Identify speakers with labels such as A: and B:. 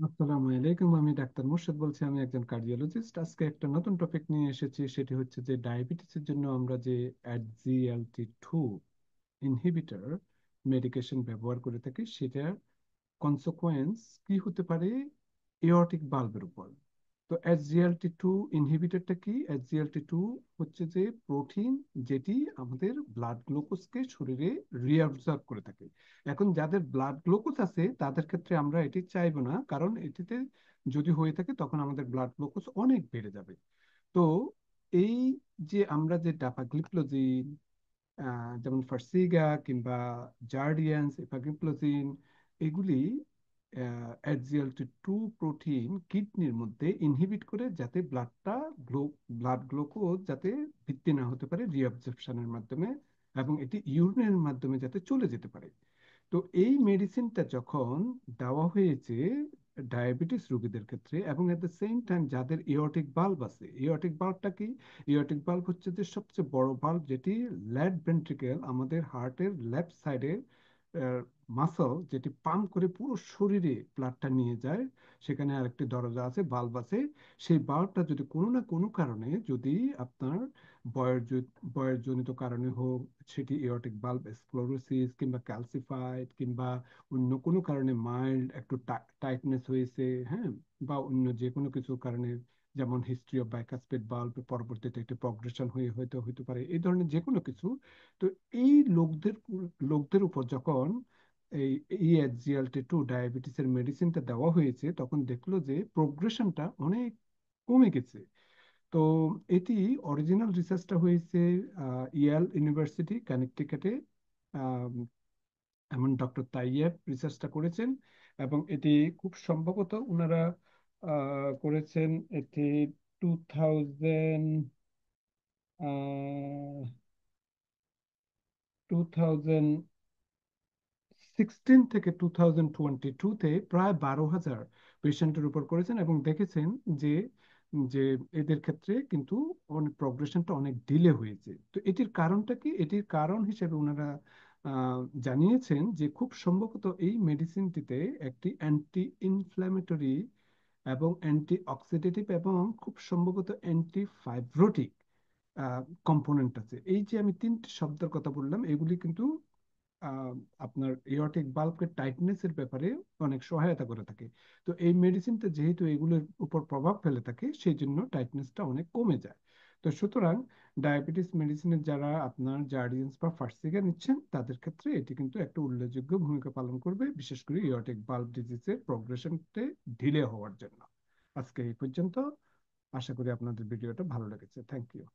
A: আসসালামু আলাইকুম। আমি ডাক্তার মোর্শেদ বলছি। আমি একজন কার্ডিওলজিস্ট। আজকে একটা নতুন টপিক নিয়ে এসেছি, সেটি হচ্ছে যে ডায়াবেটিসের জন্য আমরা যে SGLT2 ইনহিবিটর মেডিকেশন ব্যবহার করে থাকি, সেটার কনসিকোয়েন্স কি হতে পারে এওরটিক ভালভের উপর। তো SGLT2 ইনহিবিটরটা কি? SGLT2 হচ্ছে যে প্রোটিন, যেটি আমাদের ব্লাড গ্লুকোজকে শরীরে রিঅ্যাবজর্ব করে থাকে। এখন যাদের ব্লাড গ্লুকোজ আছে তাদের ক্ষেত্রে আমরা এটি চাইবো না, কারণ এটিতে যদি হয়ে থাকে তখন আমাদের ব্লাড গ্লুকোজ অনেক বেড়ে যাবে। তো এই যে আমরা যে ডাপাগ্লিপ্লোজিন, যেমন ফার্সিগা কিংবা জার্ডিয়ান্স, এপাগ্লিপ্লোজিন, এগুলি SGLT2 প্রোটিন কিডনির মধ্যে ইনহিবিট করে, যাতে ব্লাড গ্লুকোজ যাতে বৃদ্ধি না হতে পারে রিঅ্যাবজর্পশনের মাধ্যমে, এবং এটি ইউরিনের মাধ্যমে যাতে চলে যেতে পারে। তো এই মেডিসিনটা যখন দেওয়া হয়েছে ডায়াবেটিস রোগীদের ক্ষেত্রে, এবং এট দ্য সেম টাইম যাদের এওরটিক বাল্ব আছে, এওরটিক বাল্বটা কি? এওরটিক বাল্ব হচ্ছে যে সবচেয়ে বড় বাল্ব, যেটি লেফট ভেন্ট্রিকেল, আমাদের হার্টের লেফট সাইডের মাসল, যেটি পাম্প করে পুরো শরীরে ব্লাডটা নিয়ে যায়। সেখানে আরেকটি দরজা আছে, বাল্ব আছে। সেই বাল্বটা যদি কোনো না কোনো কারণে, যদি আপনার বয়সজনিত কারণে হোক, সেটি এওরটিক বাল্ব স্ক্লেরোসিস কিংবা ক্যালসিফাইড, কিংবা অন্য কোনো কারণে মাইল্ড একটু টাইটনেস হয়েছে, হ্যাঁ, বা অন্য যে কোনো কিছু কারণে, যেমন হিস্ট্রি অফ বাইকাসপেড বাল্ব পরবর্তীতে একটি প্রগ্রেশন হয়ে হয়তো হতে পারে, এই ধরনের যে কোনো কিছু। তো এই লোকদের উপর যখন এই ESGLT2 ডায়াবেটিসের মেডিসিনটা দেওয়া হয়েছে, তখন দেখলো যে প্রোগ্রেশনটা অনেক কমে গেছে। তো এটি অরিজিনাল রিসার্চটা হয়েছে ইয়েল ইউনিভার্সিটি কানেকটিকাটে। এমন ডক্টর তাইয়েব রিসার্চটা করেছেন, এবং এটি খুব সম্ভবত ওনারা করেছেন এটি 2016 থেকে 2022-তে প্রায় 12,000 পেশেন্টের উপর করেছেন, এবং দেখেছেন যে যে এদের ক্ষেত্রে কিন্তু অনেক প্রগ্রেশনটা অনেক ডিলে হয়েছে। তো এটির কারণটা কি? এটির কারণ হিসেবে ওনারা জানিয়েছেন যে খুব সম্ভবত এই মেডিসিনটিতে একটি অ্যান্টি ইনফ্ল্যামেটরি এবং অ্যান্টি অক্সিডেটিভ এবং খুব সম্ভবত অ্যান্টি ফাইব্রোটিক কম্পোনেন্ট আছে। এই যে আমি তিনটি শব্দের কথা বললাম, এগুলি কিন্তু আহ, আপনার এওরটিক বাল্বের টাইটনেসের ব্যাপারে অনেক সহায়তা করে থাকে। তো এই মেডিসিনটা যেহেতু এগুলোর উপর প্রভাব ফেলে থাকে, সেই জন্য টাইটনেসটা অনেক কমে যায়। তো সুতরাং ডায়াবেটিস মেডিসিনের যারা আপনার জার্ডিয়ান্স বা ফার্সিগা নিচ্ছেন, তাদের ক্ষেত্রে এটি কিন্তু একটা উল্লেখযোগ্য ভূমিকা পালন করবে, বিশেষ করে এওরটিক বাল্ব ডিজিজের প্রগ্রেশনতে ঢিলে হওয়ার জন্য। আজকে এই পর্যন্ত। আশা করি আপনাদের ভিডিওটা ভালো লেগেছে। Thank you.